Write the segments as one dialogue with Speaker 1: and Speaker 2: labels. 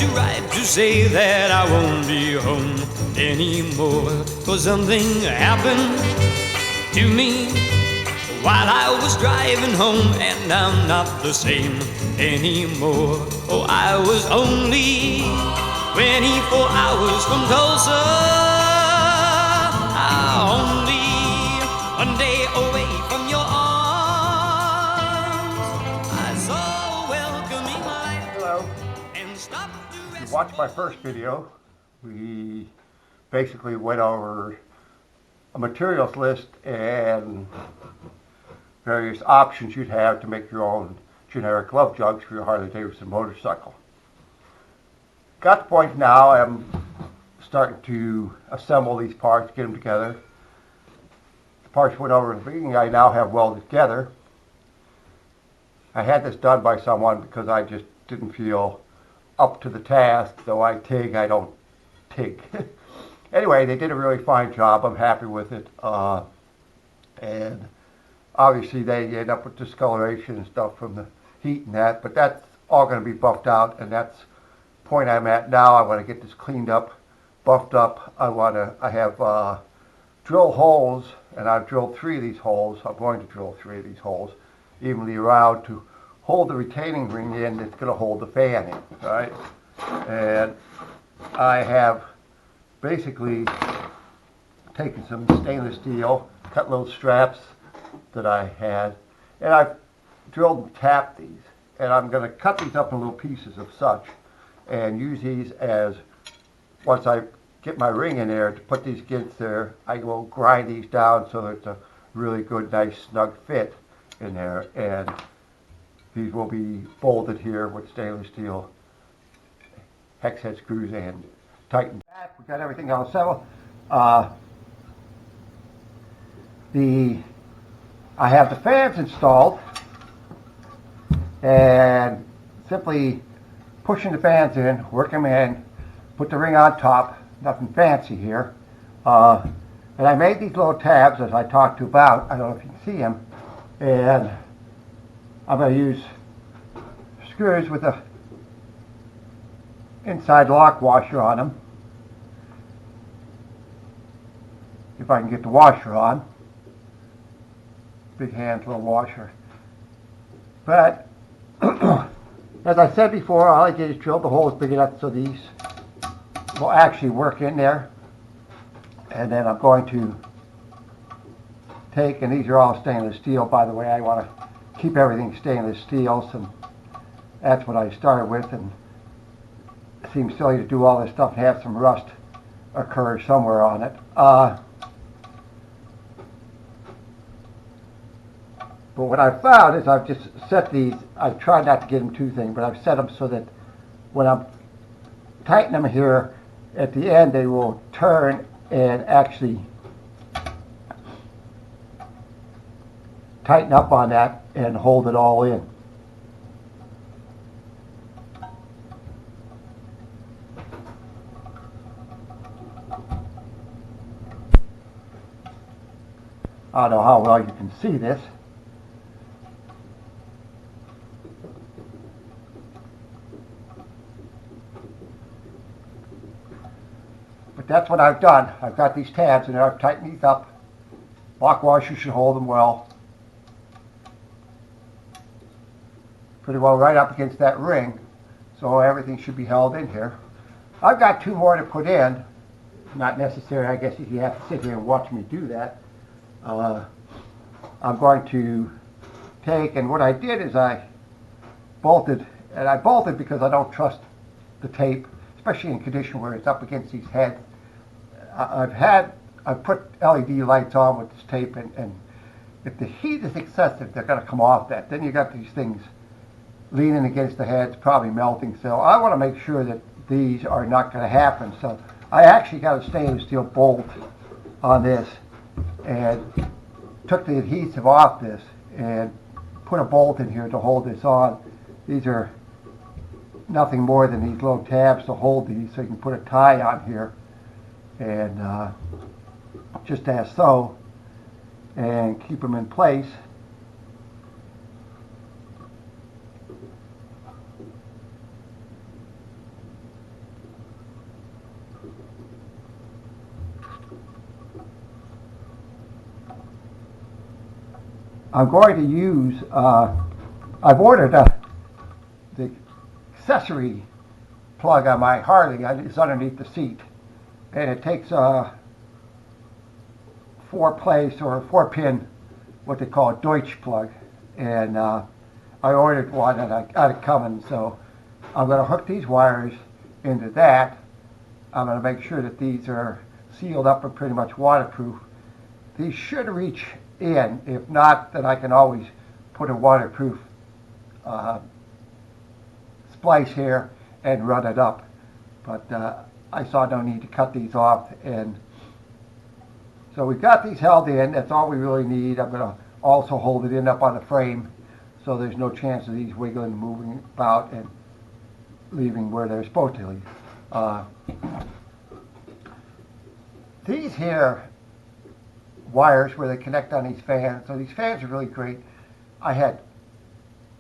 Speaker 1: to write to say that I won't be home anymore. 'Cause something happened to me while I was driving home, and I'm not the same anymore. Oh, I was only 24 hours from Tulsa, only one day away from your arms. I saw a welcoming light.
Speaker 2: Hello.
Speaker 1: And stopped to
Speaker 2: If
Speaker 1: rest.
Speaker 2: you watched my first video, we basically went over a materials list and various options you'd have to make your own generic love jugs for your Harley Davidson motorcycle. Got to the point now I'm starting to assemble these parts, get them together. The parts went over in the beginning, I now have welded together. I had this done by someone because I just didn't feel up to the task. Though I TIG, I don't TIG. Anyway, they did a really fine job. I'm happy with it. And obviously they end up with discoloration and stuff from the heat and that, but that's all going to be buffed out, and that's the point I'm at now. I want to get this cleaned up, buffed up. I have drill holes, and I've drilled 3 of these holes. I'm going to drill 3 of these holes evenly around to hold the retaining ring in that's going to hold the fan in, all right? And I have basically taken some stainless steel, cut little straps that I had, and I've drilled and tapped these, and I'm going to cut these up in little pieces of such and use these as, once I get my ring in there to put these against there, I will grind these down so that it's a really good, nice, snug fit in there, and these will be bolted here with stainless steel hex head screws and tightened back. We got everything else settled. I have the fans installed, and simply pushing the fans in, work them in, put the ring on top, nothing fancy here. And I made these little tabs as I talked to you about. I don't know if you can see them. And I'm going to use screws with a inside lock washer on them, if I can get the washer on. Big hand little washer. But as I said before, all I did is drill the holes big enough so these will actually work in there. And then I'm going to take, and these are all stainless steel, by the way. I want to keep everything stainless steel, so that's what I started with, and it seems silly to do all this stuff and have some rust occur somewhere on it. But what I've found is I've just set these, I've tried not to get them too thin, but I've set them so that when I'm tightening them here, at the end they will turn and actually tighten up on that and hold it all in. I don't know how well you can see this. But that's what I've done. I've got these tabs and I've tightened these up. Lock washer should hold them well. Pretty well right up against that ring. So everything should be held in here. I've got 2 more to put in. Not necessary, I guess, if you have to sit here and watch me do that. I'm going to take, and what I did is I bolted, and I bolted because I don't trust the tape, especially in condition where it's up against these heads. I've put LED lights on with this tape, and if the heat is excessive, they're going to come off that. Then you got these things leaning against the heads, probably melting. So I want to make sure that these are not going to happen. So I actually got a stainless steel bolt on this and took the adhesive off this and put a bolt in here to hold this on. These are nothing more than these little tabs to hold these, so you can put a tie on here and just as so, and keep them in place. I'm going to use, I've ordered the accessory plug on my Harley. It's underneath the seat. And it takes a 4-place or a 4-pin, what they call a Deutsch plug. And I ordered one and I got it coming. So I'm going to hook these wires into that. I'm going to make sure that these are sealed up and pretty much waterproof. These should reach in. If not, then I can always put a waterproof splice here and run it up. But I saw no need to cut these off. And so we've got these held in. That's all we really need. I'm going to also hold it in up on the frame so there's no chance of these wiggling, moving about, and leaving where they're supposed to leave. These here wires where they connect on these fans, so these fans are really great. I had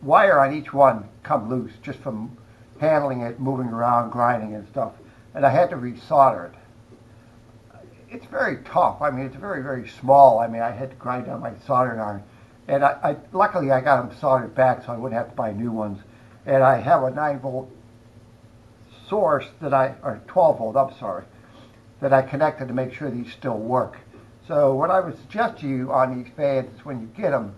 Speaker 2: wire on each one come loose just from handling it, moving around, grinding and stuff, and I had to resolder it. It's very tough. I mean, it's very, very small. I mean, I had to grind on my soldering iron, and luckily I got them soldered back so I wouldn't have to buy new ones. And I have a 9-volt source or 12-volt, I'm sorry, that I connected to make sure these still work. So what I would suggest to you on these fans is when you get them,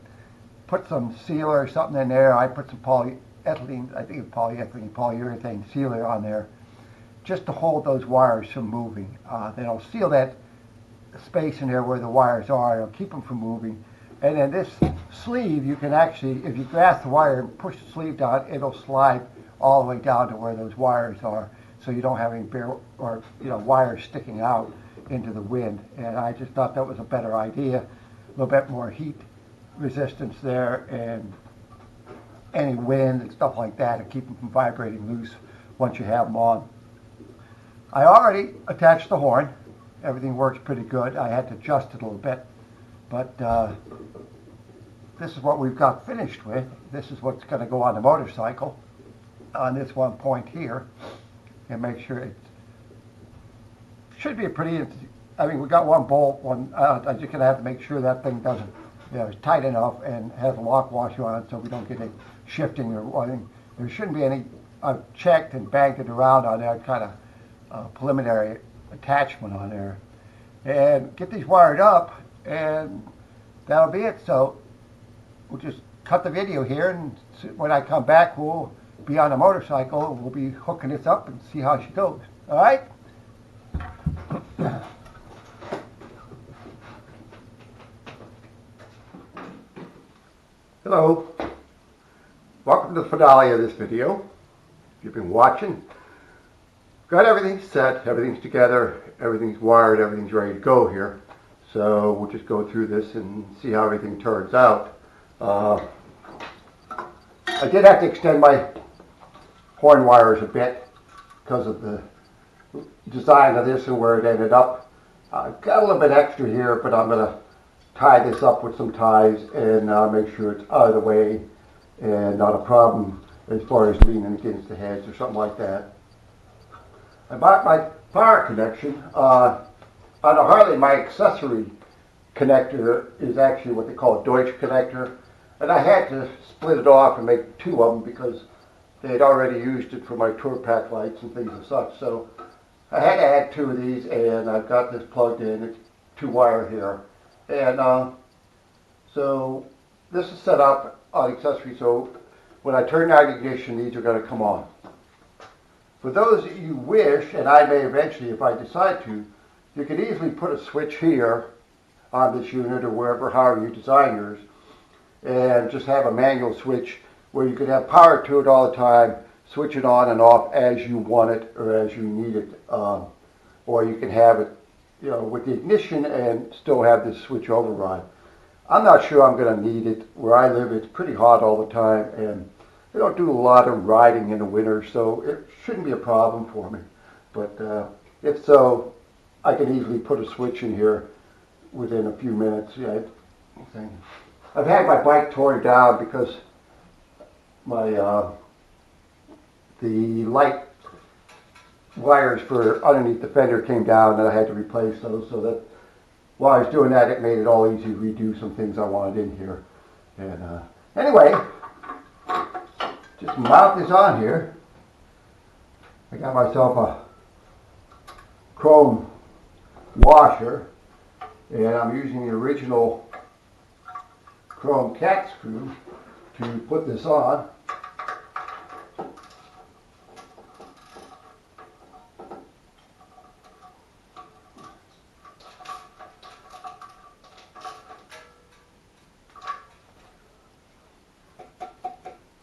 Speaker 2: put some sealer or something in there. I put some polyethylene, I think it's polyethylene, polyurethane sealer on there, just to hold those wires from moving. Then I'll seal that space in there where the wires are. It'll keep them from moving. And then this sleeve, you can actually, if you grasp the wire and push the sleeve down, it'll slide all the way down to where those wires are, so you don't have any bare or wires sticking out into the wind. And I just thought that was a better idea. A little bit more heat resistance there, and any wind and stuff like that, and keep them from vibrating loose once you have them on. I already attached the horn. Everything works pretty good. I had to adjust it a little bit, but this is what we've got finished with. This is what's going to go on the motorcycle on this one point here, and make sure it should be a pretty, I mean, we got one bolt, I'm just going to have to make sure that thing doesn't, is tight enough and has a lock washer on it so we don't get any shifting or anything. There shouldn't be any. I've checked and banged it around on that kind of preliminary attachment on there, and get these wired up, and that'll be it. So we'll just cut the video here, and when I come back, we'll be on the motorcycle. We'll be hooking this up and see how she goes. All right. Hello. Welcome to the finale of this video. If you've been watching, got everything set, everything's together, everything's wired, everything's ready to go here. So we'll just go through this and see how everything turns out. I did have to extend my horn wires a bit because of the design of this and where it ended up. I've got a little bit extra here, but I'm going to tie this up with some ties and make sure it's out of the way and not a problem as far as leaning against the heads or something like that. I bought my power connection. On a Harley, my accessory connector is actually what they call a Deutsch connector, and I had to split it off and make 2 of them because they had already used it for my tour pack lights and things and such. So I had to add 2 of these, and I've got this plugged in. It's 2-wire here. And so this is set up on accessory, so when I turn down the ignition, these are going to come on. For those that you wish, and I may eventually if I decide to, you can easily put a switch here on this unit or wherever, however you design yours, and just have a manual switch where you can have power to it all the time, switch it on and off as you want it or as you need it. Or you can have it with the ignition and still have this switch override. I'm not sure I'm going to need it. Where I live, it's pretty hot all the time, and they don't do a lot of riding in the winter, so it shouldn't be a problem for me. But if so, I can easily put a switch in here within a few minutes. Yeah, I've had my bike torn down because my the light wires for underneath the fender came down, and I had to replace those. So that while I was doing that, it made it all easy to redo some things I wanted in here. And anyway, just mount this on here. I got myself a chrome washer, and I'm using the original chrome cat screw to put this on.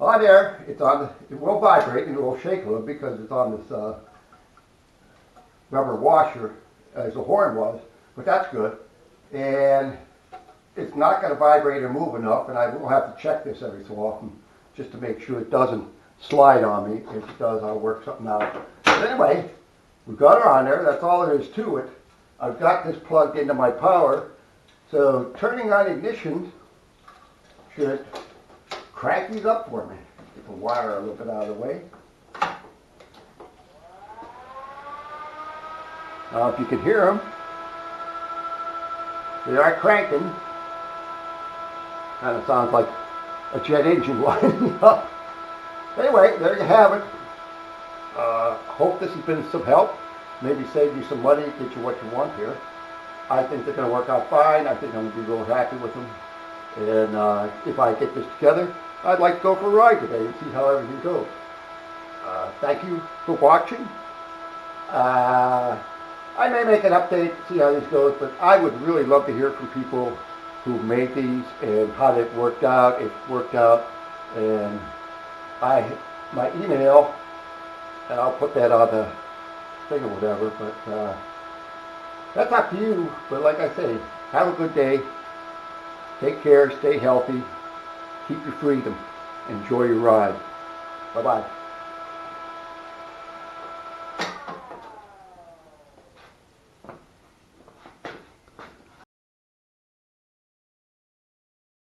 Speaker 2: On there, it's on. It will vibrate and it will shake a little because it's on this rubber washer, as the horn was, but that's good. And it's not going to vibrate or move enough, and I will have to check this every so often just to make sure it doesn't slide on me. If it does, I'll work something out. But anyway, we've got her on there. That's all there is to it. I've got this plugged into my power, so turning on ignition should crank these up for me. Get the wire a little bit out of the way. Now, if you can hear them, they are cranking. Kind of sounds like a jet engine winding up. Anyway, there you have it. Hope this has been some help. Maybe save you some money, get you what you want here. I think they're going to work out fine. I think I'm going to be real happy with them. And if I get this together, I'd like to go for a ride today and see how everything goes. Thank you for watching. I may make an update, see how this goes, but I would really love to hear from people who made these and how it worked out, if it worked out. And my email, and I'll put that on the thing or whatever, but that's up to you. But like I say, have a good day. Take care, stay healthy, keep your freedom, enjoy your ride. Bye-bye.